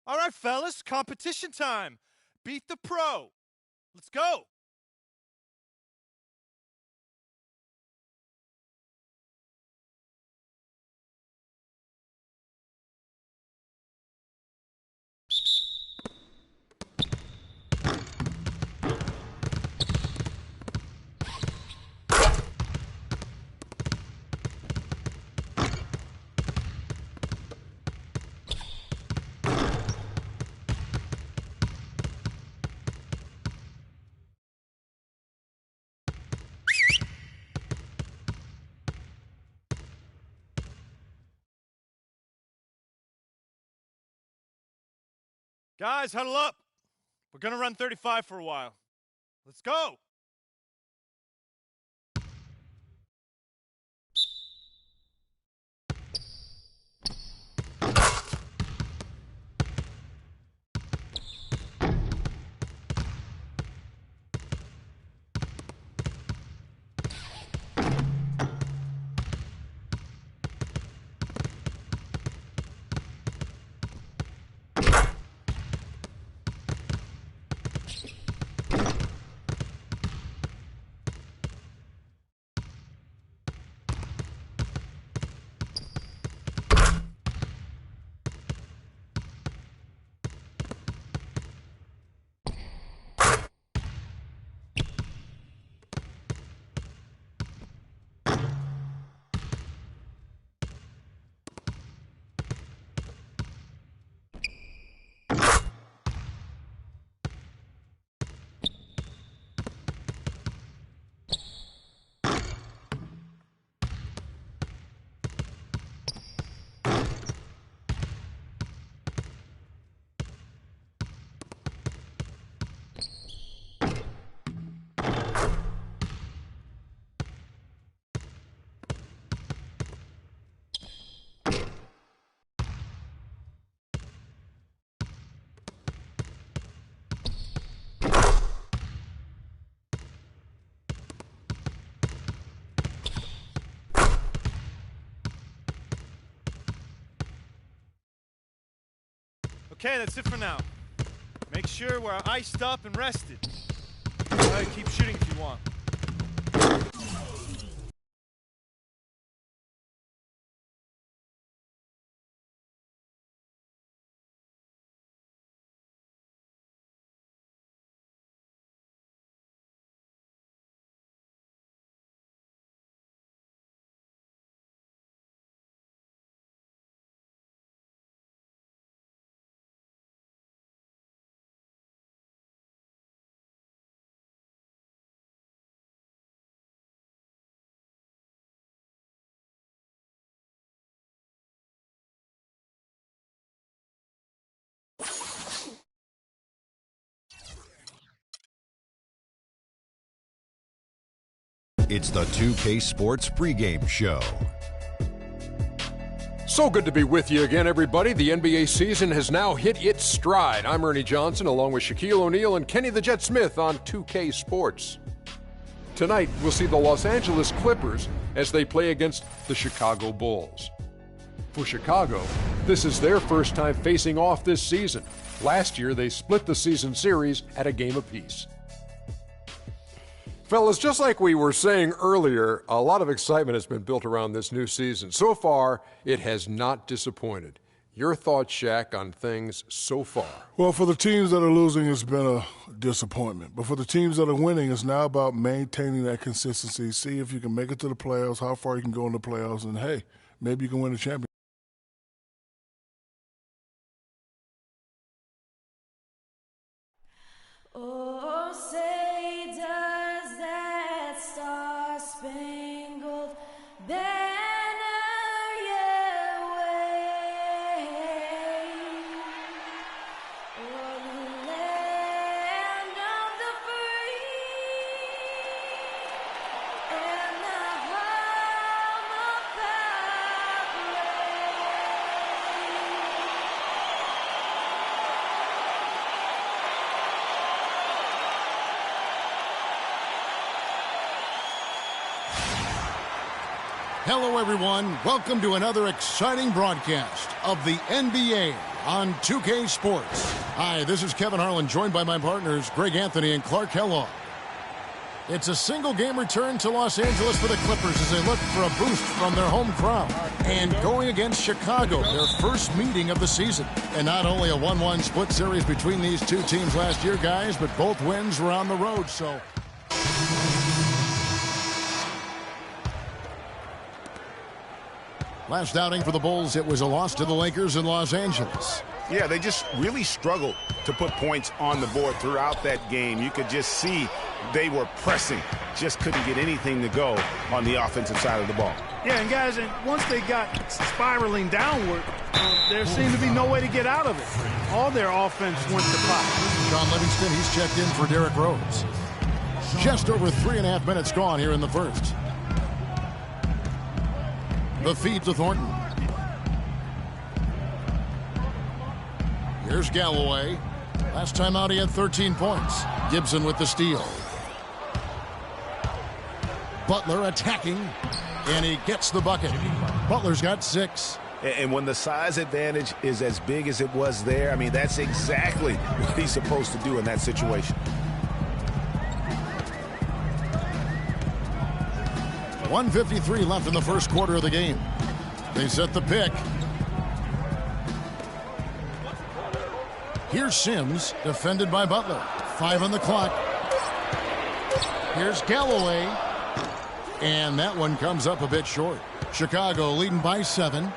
All right, fellas, competition time. Beat the pro. Let's go. Guys, huddle up. We're gonna run 35 for a while. Let's go. Okay, that's it for now. Make sure we're iced up and rested. Go ahead, keep shooting if you want. It's the 2K Sports pregame show. So good to be with you again, everybody. The NBA season has now hit its stride. I'm Ernie Johnson, along with Shaquille O'Neal and Kenny the Jet Smith on 2K Sports. Tonight, we'll see the Los Angeles Clippers as they play against the Chicago Bulls. For Chicago, this is their first time facing off this season. Last year, they split the season series at a game apiece. Fellas, just like we were saying earlier, a lot of excitement has been built around this new season. So far, it has not disappointed. Your thoughts, Shaq, on things so far? Well, for the teams that are losing, it's been a disappointment. But for the teams that are winning, it's now about maintaining that consistency. See if you can make it to the playoffs, how far you can go in the playoffs, and hey, maybe you can win a championship. Oh, say does that star-spangled banner yet wave o'er the land of the free and the home of the brave? Hello, everyone. Welcome to another exciting broadcast of the NBA on 2K Sports. Hi, this is Kevin Harlan, joined by my partners, Greg Anthony and Clark Kellogg. It's a single-game return to Los Angeles for the Clippers as they look for a boost from their home crowd. And going against Chicago, their first meeting of the season. And not only a 1-1 split series between these two teams last year, guys, but both wins were on the road, so... Last outing for the Bulls, it was a loss to the Lakers in Los Angeles. Yeah, they just really struggled to put points on the board throughout that game. You could just see they were pressing, just couldn't get anything to go on the offensive side of the ball. Yeah, and guys, once they got spiraling downward, there seemed to be no way to get out of it. All their offense went to pot. Sean Livingston, he's checked in for Derrick Rose. Just over 3.5 minutes gone here in the first. The feed to Thornton. Here's Galloway. Last time out he had 13 points. Gibson with the steal. Butler attacking, and he gets the bucket. Butler's got 6. And when the size advantage is as big as it was there, I mean, that's exactly what he's supposed to do in that situation. .153 left in the first quarter of the game. They set the pick. Here's Sims, defended by Butler. 5 on the clock. Here's Galloway. And that one comes up a bit short. Chicago leading by 7.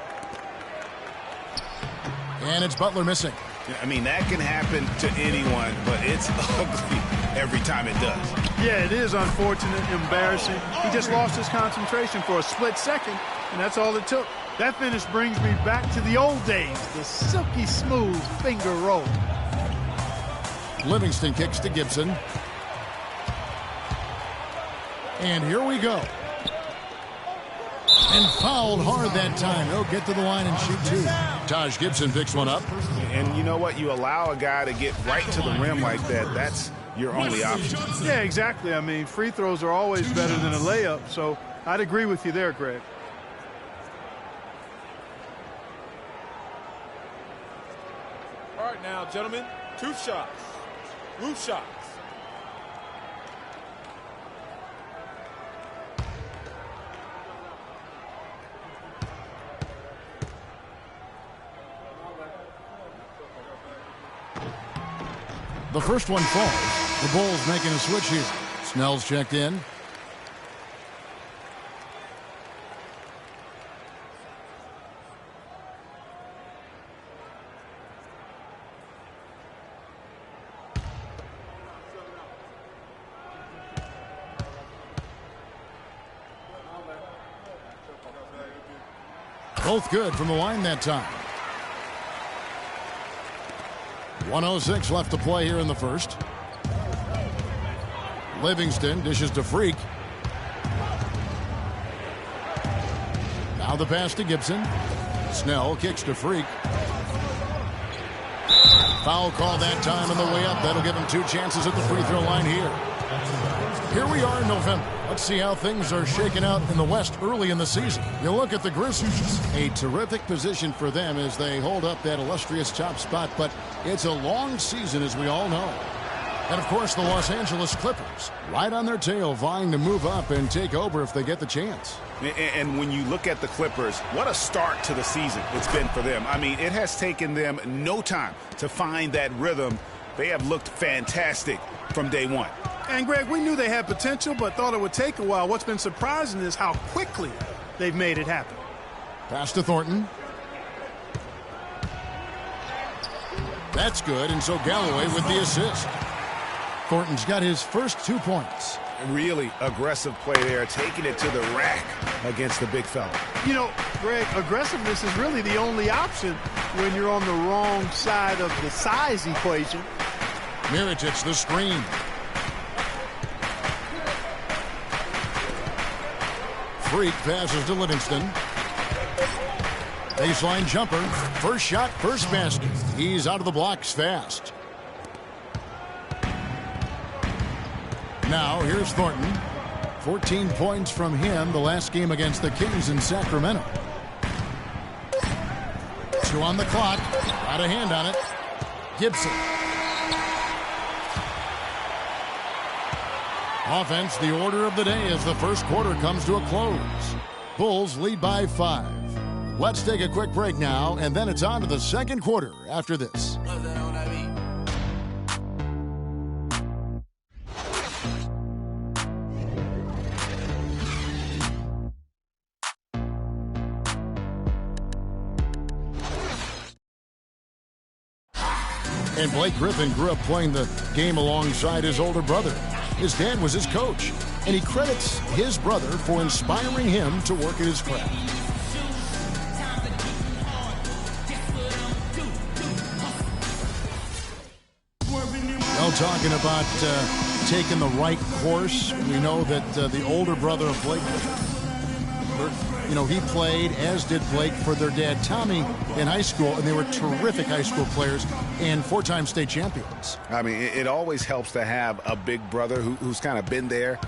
And it's Butler missing. I mean, that can happen to anyone, but it's ugly every time it does. Yeah, it is unfortunate, embarrassing. He just lost his concentration for a split second, and that's all it took. That finish brings me back to the old days, the silky smooth finger roll. Livingston kicks to Gibson. And here we go. And fouled hard that time. He'll get to the line and shoot 2. Taj Gibson picks one up. And you know what? You allow a guy to get right to the rim like that. That's your only option. Yeah, exactly. I mean, free throws are always better than a layup, so I'd agree with you there, Greg. All right, now, gentlemen, 2 shots. Roof shots. The first one falls. The Bulls making a switch here. Snell's checked in. Both good from the line that time. 1:06 left to play here in the first. Livingston dishes to Freak. Now the pass to Gibson. Snell kicks to Freak. Foul call that time on the way up. That'll give him 2 chances at the free throw line here. Here we are in November. Let's see how things are shaking out in the West early in the season. You look at the Grizzlies. A terrific position for them as they hold up that illustrious top spot, but it's a long season, as we all know. And, of course, the Los Angeles Clippers, right on their tail, vying to move up and take over if they get the chance. And when you look at the Clippers, what a start to the season it's been for them. I mean, it has taken them no time to find that rhythm. They have looked fantastic from day one. And, Greg, we knew they had potential, but thought it would take a while. What's been surprising is how quickly they've made it happen. Pass to Thornton. That's good, and so Galloway with the assist. Thornton's got his first 2 points. Really aggressive play there, taking it to the rack against the big fella. You know, Greg, aggressiveness is really the only option when you're on the wrong side of the size equation. Mirotic the screen. Freak passes to Livingston. Baseline jumper. First shot, first basket. He's out of the blocks fast. Now here's Thornton. 14 points from him the last game against the Kings in Sacramento. 2 on the clock. Got a hand on it. Gibson. Offense, the order of the day as the first quarter comes to a close. Bulls lead by 5. Let's take a quick break now, and then it's on to the second quarter after this. And Blake Griffin grew up playing the game alongside his older brother. His dad was his coach, and he credits his brother for inspiring him to work at his craft. Well, talking about taking the right course, we know that the older brother of Blake, he played, as did Blake, for their dad, Tommy, in high school, and they were terrific high school players and 4-time state champions. I mean, it always helps to have a big brother who's kind of been there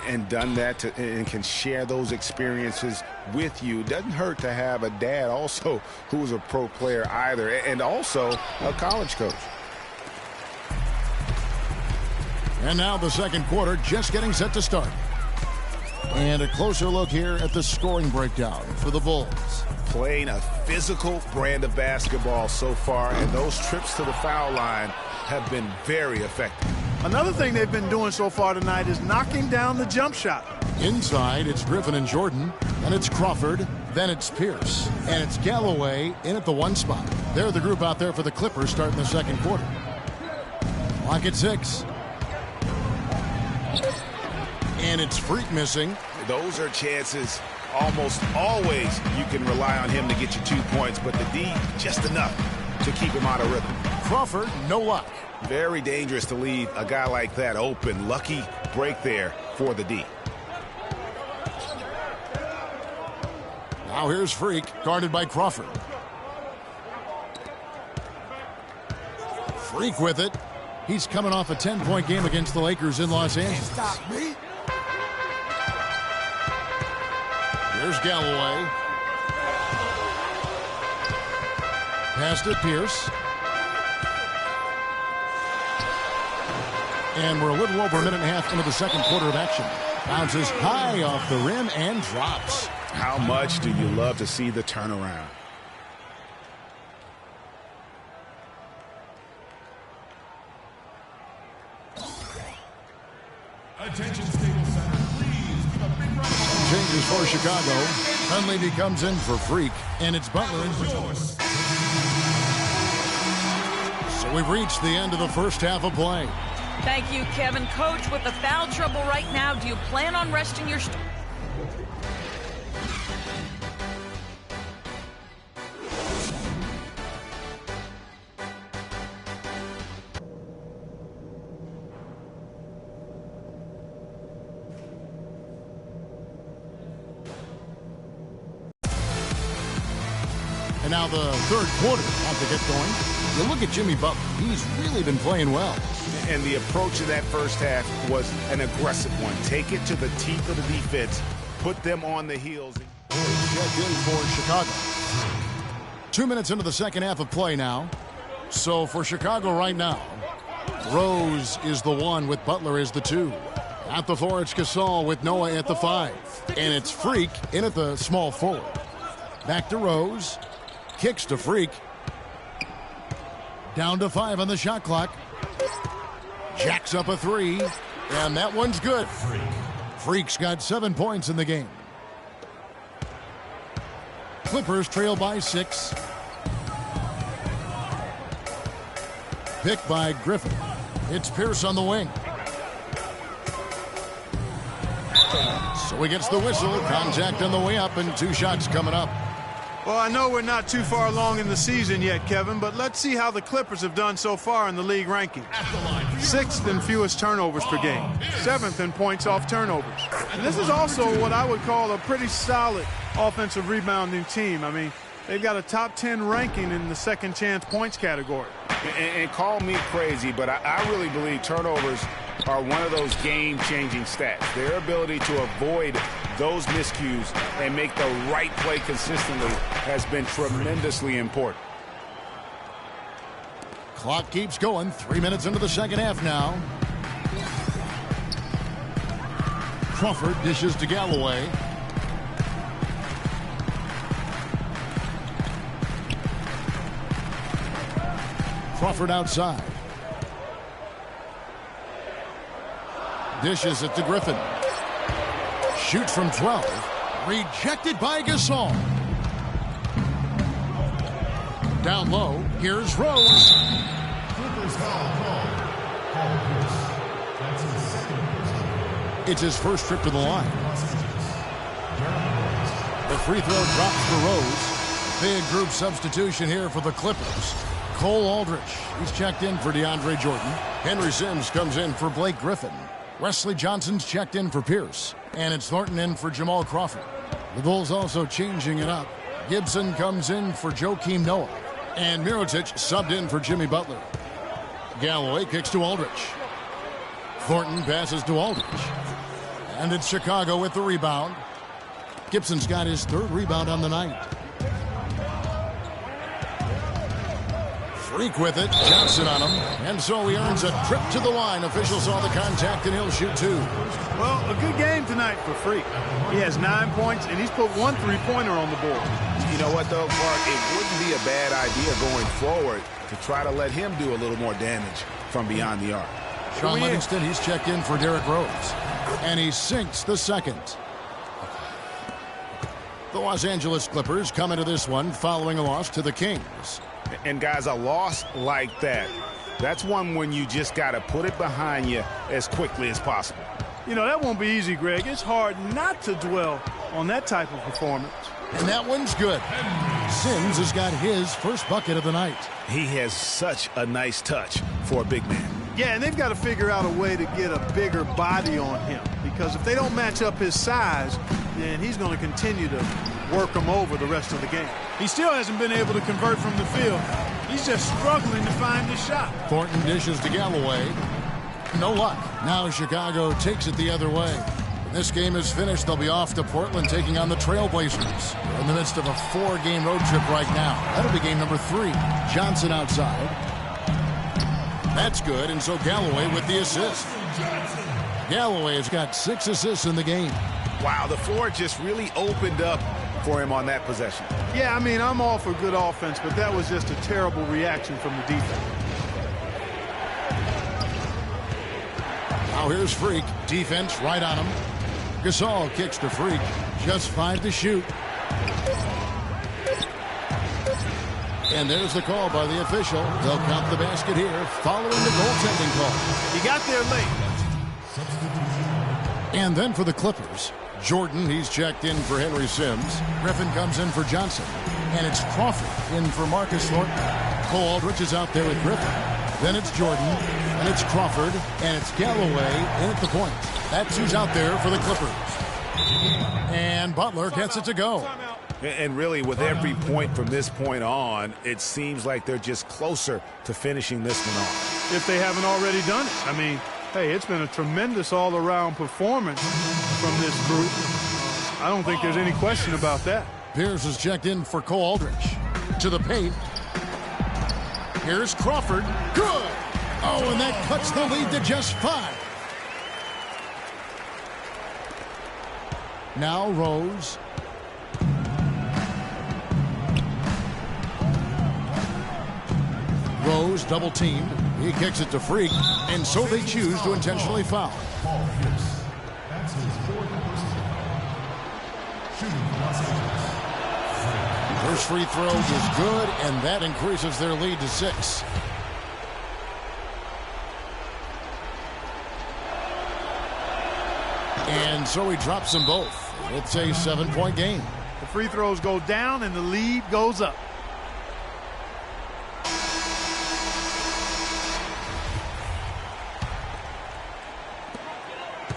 and done that and can share those experiences with you. Doesn't hurt to have a dad also who was a pro player either, and also a college coach. And now the second quarter just getting set to start. And a closer look here at the scoring breakdown for the Bulls. Playing a physical brand of basketball so far, and those trips to the foul line have been very effective. Another thing they've been doing so far tonight is knocking down the jump shot. Inside, it's Griffin and Jordan, and it's Crawford, then it's Pierce, and it's Galloway in at the 1 spot. They're the group out there for the Clippers starting the second quarter. Clock at 6. And it's Freak missing. Those are chances almost always you can rely on him to get you 2 points, but the D, just enough to keep him out of rhythm. Crawford, no luck. Very dangerous to leave a guy like that open. Lucky break there for the D. Now here's Freak, guarded by Crawford. Freak with it. He's coming off a 10-point game against the Lakers in Los Angeles. Stop me. Here's Galloway. Pass to Pierce. And we're a little over a minute and a half into the second quarter of action. Bounces high off the rim and drops. How much do you love to see the turnaround? Attention, Staples Center, please give a big round of applause. Changes for Chicago. Dunleavy comes in for Freak, and it's Butler in for Thomas. So we've reached the end of the first half of play. Thank you, Kevin. Coach, with the foul trouble right now, do you plan on resting your... And now the third quarter about to get going. You look at Jimmy Butler. He's really been playing well. And the approach of that first half was an aggressive one. Take it to the teeth of the defense. Put them on the heels. Checked in for Chicago. 2 minutes into the second half of play now. So for Chicago right now, Rose is the 1 with Butler as the 2. At the 4, it's Gasol with Noah at the 5. And it's Freak in at the small forward. Back to Rose. Kicks to Freak. Down to 5 on the shot clock. Jacks up a 3. And that one's good. Freak's got 7 points in the game. Clippers trail by 6. Picked by Griffin. It's Pierce on the wing. So he gets the whistle. Contact on the way up and 2 shots coming up. Well, I know we're not too far along in the season yet, Kevin, but let's see how the Clippers have done so far in the league rankings. 6th in fewest turnovers per game. 7th in points off turnovers. And this is also what I would call a pretty solid offensive rebounding team. I mean, they've got a top 10 ranking in the second chance points category. And call me crazy, but I really believe turnovers are one of those game-changing stats. Their ability to avoid those miscues and make the right play consistently has been tremendously important. Clock keeps going. 3 minutes into the second half now. Crawford dishes to Galloway. Crawford outside. Dishes it to Griffin. Shoots from 12. Rejected by Gasol. Down low. Here's Rose. Clippers foul call. Paul Pierce. That's his second personal. It's his first trip to the line. The free throw drops for Rose. Big group substitution here for the Clippers. Cole Aldrich, he's checked in for DeAndre Jordan. Henry Sims comes in for Blake Griffin. Wesley Johnson's checked in for Pierce. And it's Thornton in for Jamal Crawford. The Bulls also changing it up. Gibson comes in for Joakim Noah. And Mirotic subbed in for Jimmy Butler. Galloway kicks to Aldrich. Thornton passes to Aldrich. And it's Chicago with the rebound. Gibson's got his third rebound on the night. Freak with it. Johnson on him. And so he earns a trip to the line. Officials saw the contact and he'll shoot two. Well, a good game tonight for Freak. He has 9 points, and he's put 1 3-pointer on the board. You know what, though, Clark? It wouldn't be a bad idea going forward to try to let him do a little more damage from beyond the arc. Sean Livingston, he's checked in for Derrick Rose. And he sinks the second. The Los Angeles Clippers come into this one following a loss to the Kings. And, guys, a loss like that, that's one when you just got to put it behind you as quickly as possible. You know, that won't be easy, Greg. It's hard not to dwell on that type of performance. And that one's good. Sims has got his first bucket of the night. He has such a nice touch for a big man. Yeah, and they've got to figure out a way to get a bigger body on him, because if they don't match up his size, then he's going to continue to work them over the rest of the game. He still hasn't been able to convert from the field. He's just struggling to find his shot. Thornton dishes to Galloway. No luck. Now Chicago takes it the other way. When this game is finished, they'll be off to Portland taking on the Trailblazers. They're in the midst of a 4-game road trip right now. That'll be game number 3. Johnson outside. That's good, and so Galloway with the assist. Galloway has got 6 assists in the game. Wow, the floor just really opened up for him on that possession. Yeah, I mean, I'm all for good offense, but that was just a terrible reaction from the defense. Now here's Freak. Defense right on him. Gasol kicks to Freak. Just 5 to shoot. And there's the call by the official. They'll count the basket here following the goaltending call. He got there late. And then for the Clippers, Jordan, he's checked in for Henry Sims. Griffin comes in for Johnson. And it's Crawford in for Marcus Thornton. Cole Aldrich is out there with Griffin. Then it's Jordan, and it's Crawford, and it's Galloway in at the point. That's who's out there for the Clippers. And Butler gets it to go. And really, with every point from this point on, it seems like they're just closer to finishing this one off. If they haven't already done it. I mean, hey, it's been a tremendous all-around performance from this group. I don't think there's any question about that. Pierce is checked in for Cole Aldrich. To the paint. Here's Crawford. Good! Oh, and that cuts the lead to just 5. Now Rose. Rose double teamed. He kicks it to Freak, and so they choose to intentionally foul. Paul Pierce. That's his 4th personal. Shooting for Los Angeles. First free throw is good, and that increases their lead to 6. And so he drops them both. It's a 7-point game. The free throws go down, and the lead goes up.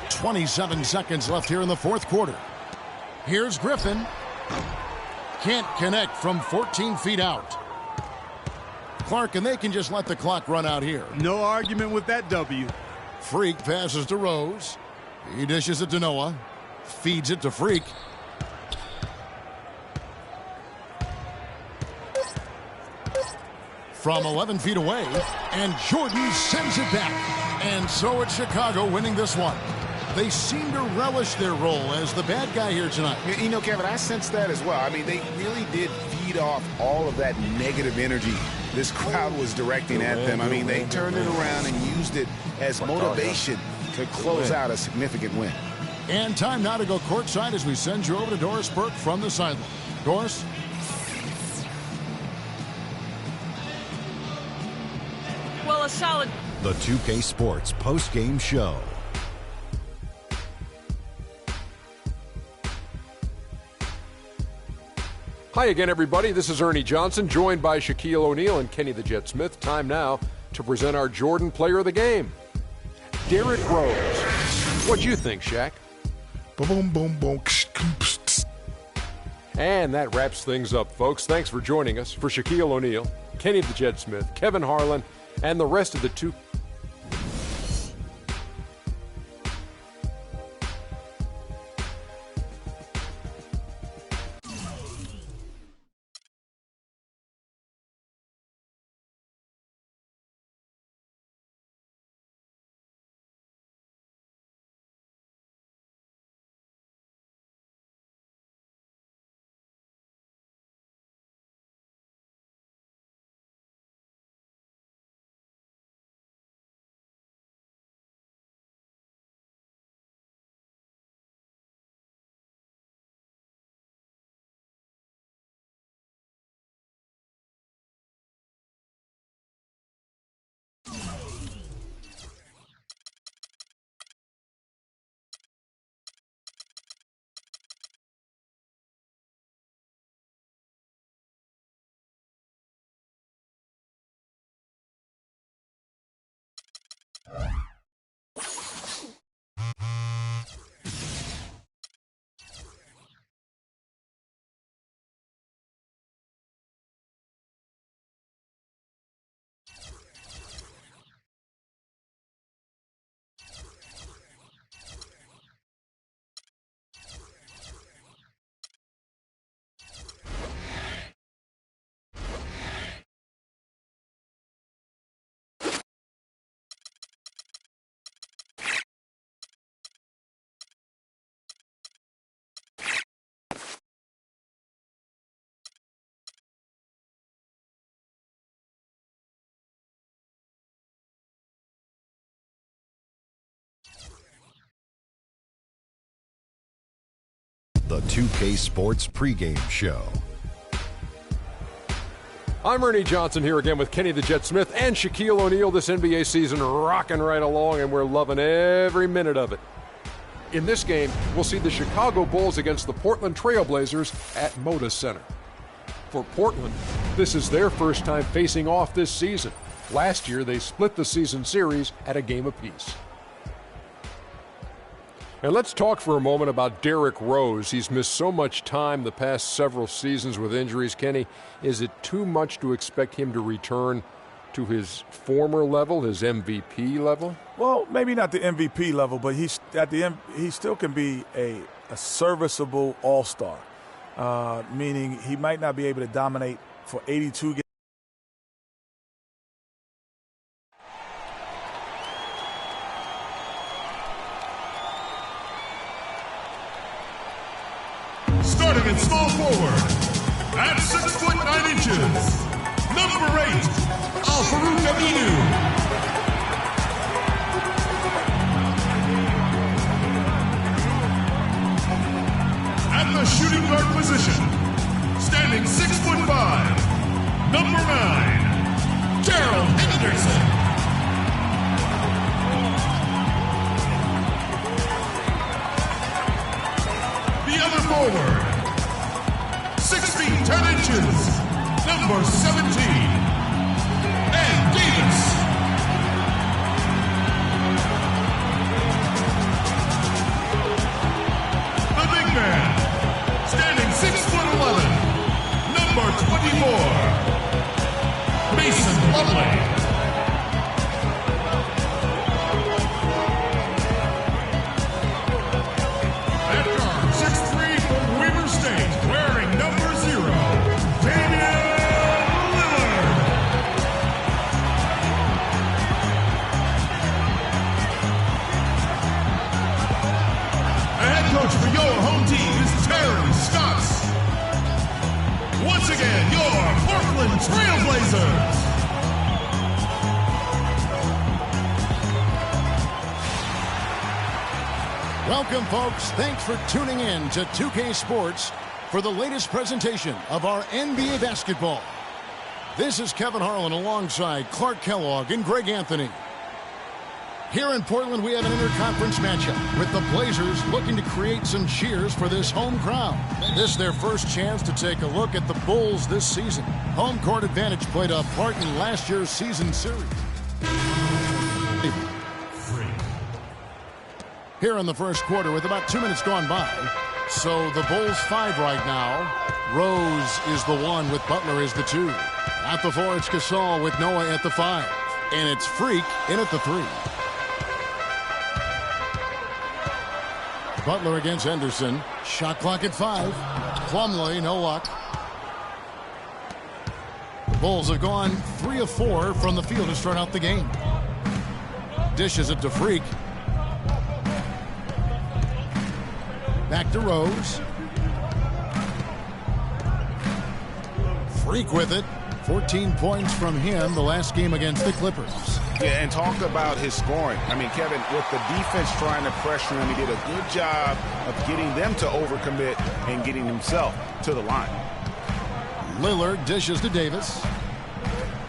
.27 seconds left here in the 4th quarter. Here's Griffin. Can't connect from 14 feet out. Clark, and they can just let the clock run out here. No argument with that W. Freak passes to Rose. He dishes it to Noah. Feeds it to Freak. From 11 feet away, and Jordan sends it back. And so it's Chicago winning this one. They seem to relish their role as the bad guy here tonight. You know, Kevin, I sense that as well. I mean, they really did feed off all of that negative energy this crowd was directing at them. I mean, they turned it around and used it as motivation to close out a significant win. And time now to go courtside as we send you over to Doris Burke from the sideline. Doris? Well, a solid... The 2K Sports post-game show. Hi again, everybody. This is Ernie Johnson, joined by Shaquille O'Neal and Kenny the Jet Smith. Time now to present our Jordan Player of the Game, Derrick Rose. What'd you think, Shaq? Boom, boom, boom. And that wraps things up, folks. Thanks for joining us. For Shaquille O'Neal, Kenny the Jet Smith, Kevin Harlan, and the rest of the two... The 2K Sports pregame show. I'm Ernie Johnson here again with Kenny the Jet Smith and Shaquille O'Neal. This NBA season rocking right along, and we're loving every minute of it. In this game, we'll see the Chicago Bulls against the Portland Trail Blazers at Moda Center. For Portland, this is their first time facing off this season. Last year, they split the season series at a game apiece. And let's talk for a moment about Derrick Rose. He's missed so much time the past several seasons with injuries. Kenny, is it too much to expect him to return to his former level, his MVP level? Well, maybe not the MVP level, but he still can be a serviceable all-star, meaning he might not be able to dominate for 82 games. Starting in small forward, at 6 foot 9 inches, number 8, Al-Farouq Aminu. At the shooting guard position, standing 6 foot 5, number 9, Gerald Henderson. The other forward, 6 feet 10 inches, number 17, Ed Davis. The big man, standing 6 foot 11, number 24, Mason Plumlee. Portland Trailblazers. Welcome, folks. Thanks for tuning in to 2K Sports for the latest presentation of our NBA basketball. This is Kevin Harlan alongside Clark Kellogg and Greg Anthony. Here in Portland, we have an interconference matchup with the Blazers looking to create some cheers for this home crowd. This is their first chance to take a look at the Bulls this season. Home court advantage played a part in last year's season series. Here in the first quarter with about 2 minutes gone by. So the Bulls 5 right now. Rose is the 1 with Butler is the 2. At the 4, it's Gasol with Noah at the 5. And it's Freak in at the 3. Butler against Henderson. Shot clock at 5. Plumlee, no luck. The Bulls have gone 3 of 4 from the field to start out the game. Dishes it to Freak. Back to Rose. Freak with it. 14 points from him the last game against the Clippers. Yeah, and talk about his scoring. I mean, Kevin, with the defense trying to pressure him, he did a good job of getting them to overcommit and getting himself to the line. Lillard dishes to Davis.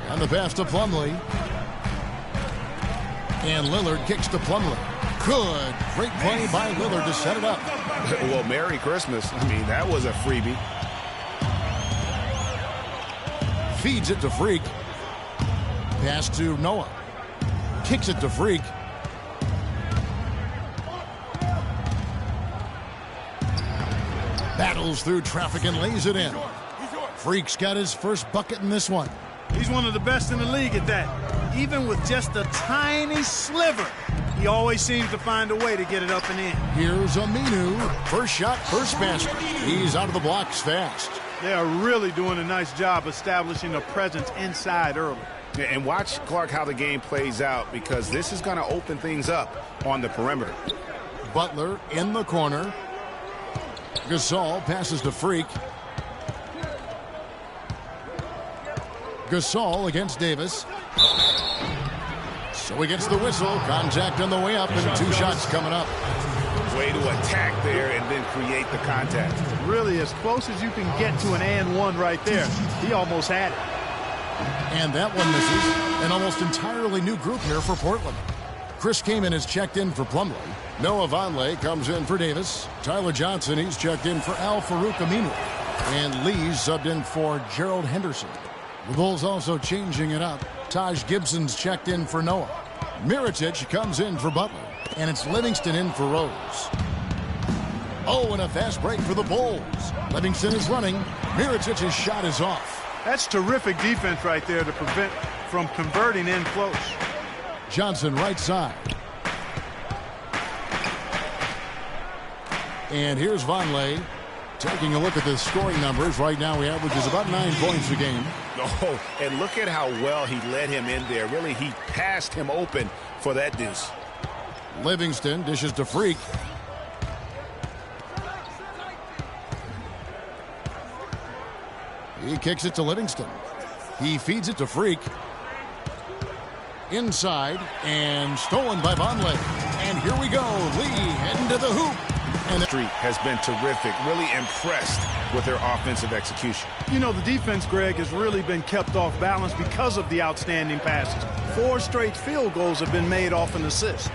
And the pass to Plumlee. And Lillard kicks to Plumlee. Good. Great play by Lillard to set it up. Well, Merry Christmas. I mean, that was a freebie. Feeds it to Freak. Pass to Noah. Kicks it to Freak. Battles through traffic and lays it in. Freak's got his first bucket in this one. He's one of the best in the league at that. Even with just a tiny sliver, he always seems to find a way to get it up and in. Here's Aminu. First shot, first basket. He's out of the blocks fast. They are really doing a nice job establishing a presence inside early. Yeah, and watch, Clark, how the game plays out, because this is going to open things up on the perimeter. Butler in the corner. Gasol passes to Freak. Gasol against Davis. So he gets the whistle. Contact on the way up and 2 shots coming up. Way to attack there and then create the contact. Really, as close as you can get to an and 1 right there. He almost had it. And that one misses. An almost entirely new group here for Portland. Chris Kaman is checked in for Plumlee. Noah Vonleh comes in for Davis. Tyler Johnson, he's checked in for Al-Farouq Aminu. And Lee's subbed in for Gerald Henderson. The Bulls also changing it up. Taj Gibson's checked in for Noah. Mirotic comes in for Butler. And it's Livingston in for Rose. Oh, and a fast break for the Bulls. Livingston is running. Mirotic's shot is off. That's terrific defense right there to prevent from converting in close. Johnson right side. And here's Vonleh taking a look at the scoring numbers. Right now he averages about 9 points a game. Oh, and look at how well he led him in there. Really, he passed him open for that deuce. Livingston dishes to Freak. He kicks it to Livingston. He feeds it to Freak. Inside and stolen by Vonleh. And here we go. Lee heading to the hoop. And the street has been terrific. Really impressed with their offensive execution. You know, the defense, Greg, has really been kept off balance because of the outstanding passes. 4 straight field goals have been made off an assist.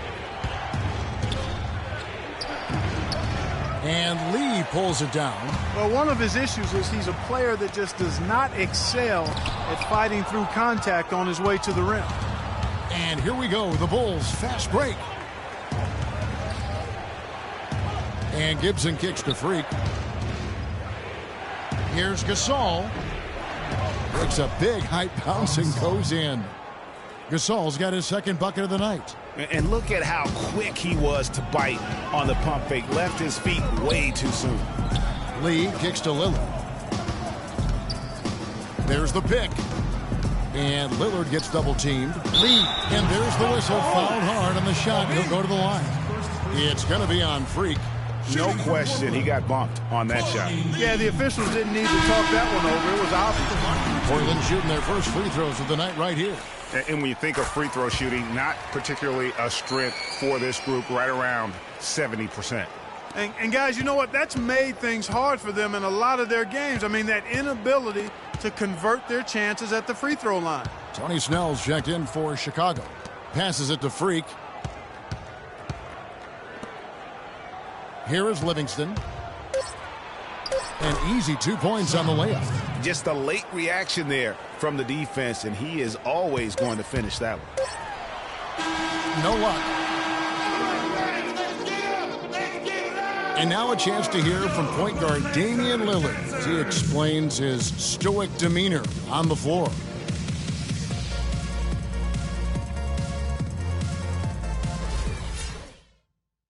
And Lee pulls it down. Well, one of his issues is he's a player that just does not excel at fighting through contact on his way to the rim. And here we go, the Bulls fast break. And Gibson kicks to Freak. Here's Gasol. Breaks a big height bounce and goes in. Gasol's got his second bucket of the night. And look at how quick he was to bite on the pump fake. Left his feet way too soon. Lee kicks to Lillard. There's the pick. And Lillard gets double teamed. Lee, and there's the whistle. Fouled hard on the shot. He'll go to the line. It's going to be on Freak. No question, he got bumped on that shot. Yeah, the officials didn't need to talk that one over. It was obvious. Portland shooting their first free throws of the night right here. And when you think of free throw shooting, not particularly a strength for this group, right around 70%. And guys, you know what? That's made things hard for them in a lot of their games. I mean, that inability to convert their chances at the free throw line. Tony Snell's checked in for Chicago. Passes it to Freak. Here is Livingston. An easy 2 points on the layup. Just a late reaction there from the defense, and he is always going to finish that one. No luck. And now a chance to hear from point guard Damian Lillard as he explains his stoic demeanor on the floor.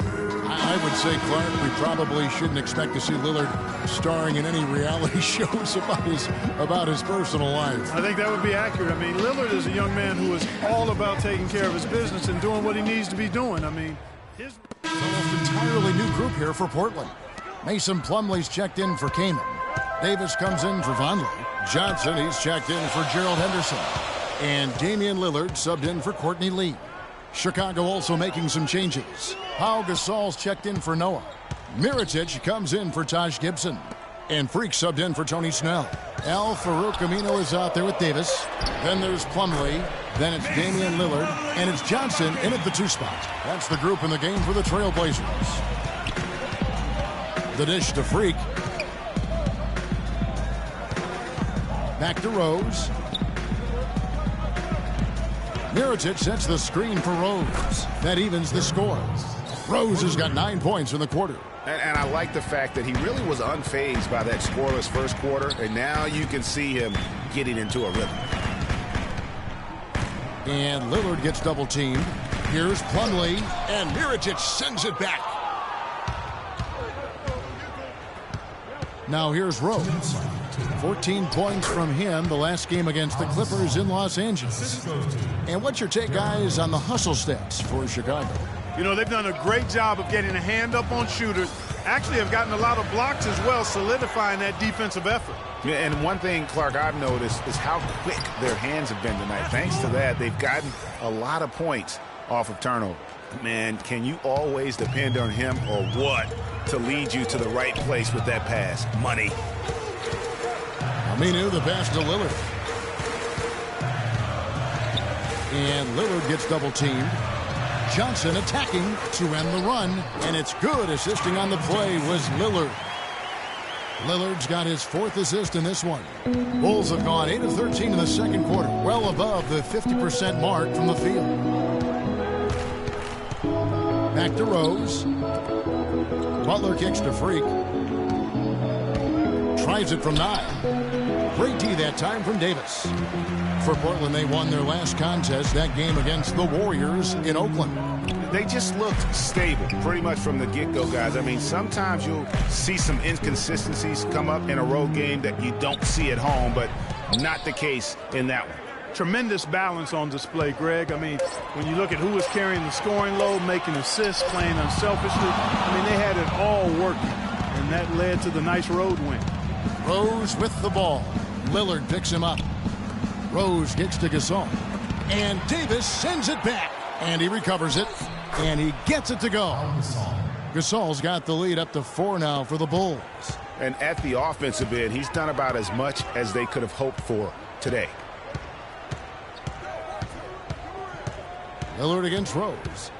I would say, Clark, we probably shouldn't expect to see Lillard starring in any reality shows about his personal life. I think that would be accurate. I mean, Lillard is a young man who is all about taking care of his business and doing what he needs to be doing. I mean, his... Almost entirely new group here for Portland. Mason Plumlee's checked in for Kaman. Davis comes in for Vonleh. Johnson, he's checked in for Gerald Henderson. And Damian Lillard subbed in for Courtney Lee. Chicago also making some changes. Pau Gasol's checked in for Noah. Mirotic comes in for Taj Gibson. And Freak subbed in for Tony Snell. Al Farouk Amino is out there with Davis. Then there's Plumlee. Then it's Damian Lillard. And it's Johnson in at the 2 spot. That's the group in the game for the Trailblazers. The dish to Freak. Back to Rose. Mirotic sets the screen for Rose. That evens the score. Rose has got 9 points in the quarter. And I like the fact that he really was unfazed by that scoreless first quarter, and now you can see him getting into a rhythm. And Lillard gets double teamed. Here's Plumlee, and Mirotic sends it back. Now here's Rose. 14 points from him the last game against the Clippers in Los Angeles. And what's your take, guys, on the hustle stats for Chicago? You know, they've done a great job of getting a hand up on shooters. Actually have gotten a lot of blocks as well, solidifying that defensive effort. Yeah, and one thing, Clark, I've noticed is how quick their hands have been tonight. Thanks to that, they've gotten a lot of points off of turnover. Man, can you always depend on him or what to lead you to the right place with that pass? Money. Aminu, the pass to Lillard. And Lillard gets double teamed. Johnson attacking to end the run, and it's good. Assisting on the play was Lillard. Lillard's got his 4th assist in this one. Bulls have gone 8 of 13 in the second quarter, well above the 50% mark from the field. Back to Rose. Butler kicks to Freak. Tries it from 9. Great D that time from Davis. For Portland, they won their last contest, that game against the Warriors in Oakland. They just looked stable pretty much from the get-go, guys. I mean, sometimes you'll see some inconsistencies come up in a road game that you don't see at home, but not the case in that one. Tremendous balance on display, Greg. I mean, when you look at who was carrying the scoring load, making assists, playing unselfishly, I mean, they had it all working, and that led to the nice road win. Rose with the ball. Lillard picks him up. Rose gets to Gasol. And Davis sends it back. And he recovers it. And he gets it to go. Gasol's got the lead up to 4 now for the Bulls. And at the offensive end, he's done about as much as they could have hoped for today. Lillard against Rose.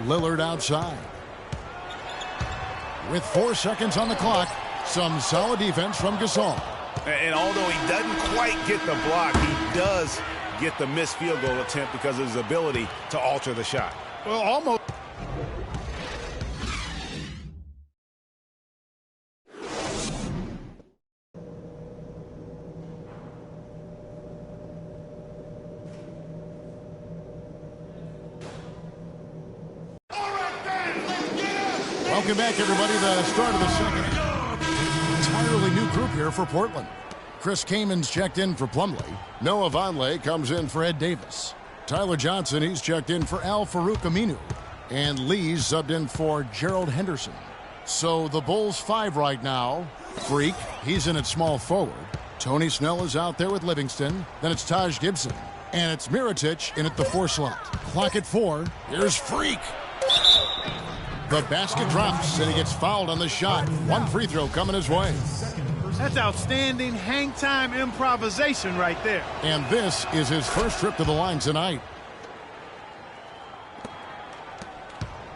Lillard outside. With 4 seconds on the clock, some solid defense from Gasol. And although he doesn't quite get the block, he does get the missed field goal attempt because of his ability to alter the shot. Well, almost. Welcome back, everybody. The start of the second. Entirely new group here for Portland. Chris Kaman's checked in for Plumlee. Noah Vonleh comes in for Ed Davis. Tyler Johnson, he's checked in for Al Farouk Aminu. And Lee's subbed in for Gerald Henderson. So the Bulls 5 right now. Freak, he's in at small forward. Tony Snell is out there with Livingston. Then it's Taj Gibson. And it's Mirotic in at the 4 slot. Clock at 4. Here's Freak. The basket drops, and he gets fouled on the shot. One free throw coming his way. That's outstanding hang time improvisation right there. And this is his first trip to the line tonight.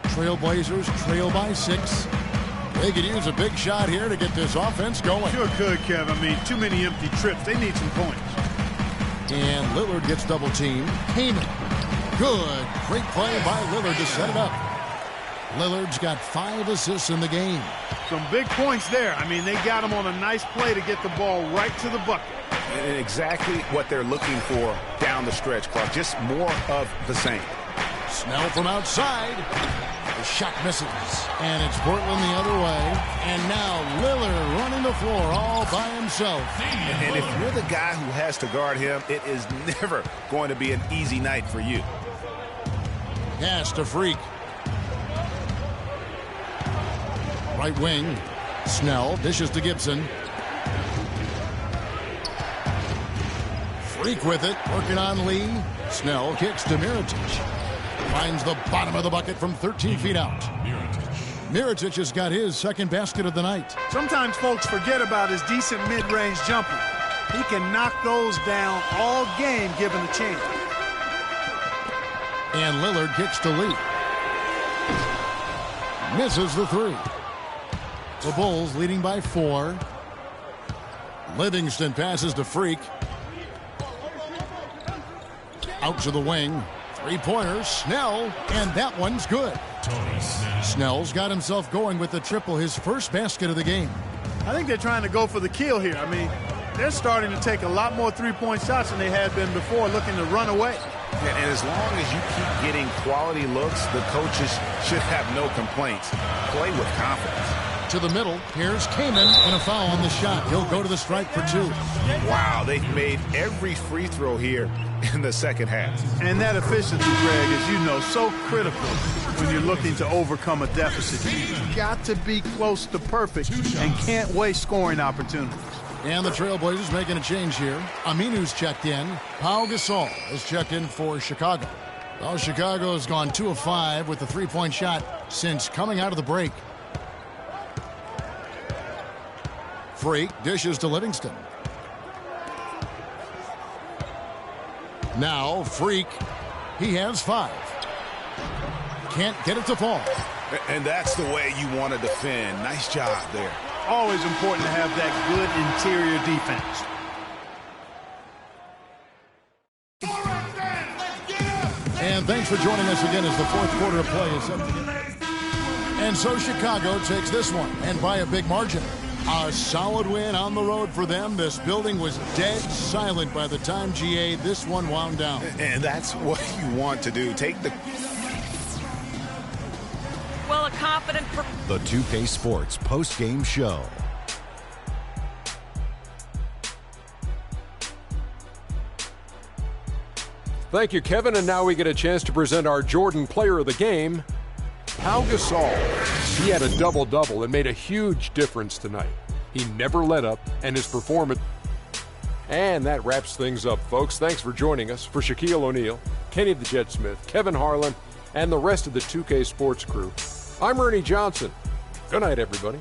Trailblazers trail by 6. They could use a big shot here to get this offense going. Sure could, Kev. I mean, too many empty trips. They need some points. And Lillard gets double teamed. Heyman. Good. Great play by Lillard to set it up. Lillard's got 5 assists in the game. Some big points there. I mean, they got him on a nice play to get the ball right to the bucket. And exactly what they're looking for down the stretch, Clark. Just more of the same. Snell from outside. The shot misses. And it's Portland the other way. And now Lillard running the floor all by himself. And if you're the guy who has to guard him, it is never going to be an easy night for you. Pass to Freak. Right wing. Snell dishes to Gibson. Freak with it. Working on Lee. Snell kicks to Mirotic. Finds the bottom of the bucket from 13 feet out. Mirotic has got his second basket of the night. Sometimes folks forget about his decent mid-range jumper. He can knock those down all game given the chance. And Lillard kicks to Lee. Misses the 3. The Bulls leading by 4. Livingston passes to Freak. Out to the wing. 3-pointer, Snell, and that one's good. Snell's got himself going with the triple, his first basket of the game. I think they're trying to go for the kill here. I mean, they're starting to take a lot more 3-point shots than they had been before, looking to run away. And as long as you keep getting quality looks, the coaches should have no complaints. Play with confidence. To the middle, here's Kamen, and a foul on the shot. He'll go to the strike for 2. Wow, they've made every free throw here in the second half. And that efficiency, Greg, as you know, so critical when you're looking to overcome a deficit. You've got to be close to perfect and can't waste scoring opportunities. And the Trailblazers making a change here. Aminu's checked in. Pau Gasol is checked in for Chicago. Well, Chicago has gone 2 of 5 with the 3-point shot since coming out of the break. Freak dishes to Livingston. Now Freak, he has 5. Can't get it to fall. And that's the way you want to defend. Nice job there. Always important to have that good interior defense. And thanks for joining us again as the fourth quarter of play is set to begin. And so Chicago takes this one, and by a big margin. A solid win on the road for them. This building was dead silent by the time, GA, this one wound down. And that's what you want to do. Take the... Well, a confident... The 2K Sports post-game show. Thank you, Kevin. And now we get a chance to present our Jordan Player of the Game, Pau Gasol. He had a double-double and made a huge difference tonight. He never let up, and his performance... And that wraps things up, folks. Thanks for joining us. For Shaquille O'Neal, Kenny the Jet Smith, Kevin Harlan, and the rest of the 2K Sports crew, I'm Ernie Johnson. Good night, everybody.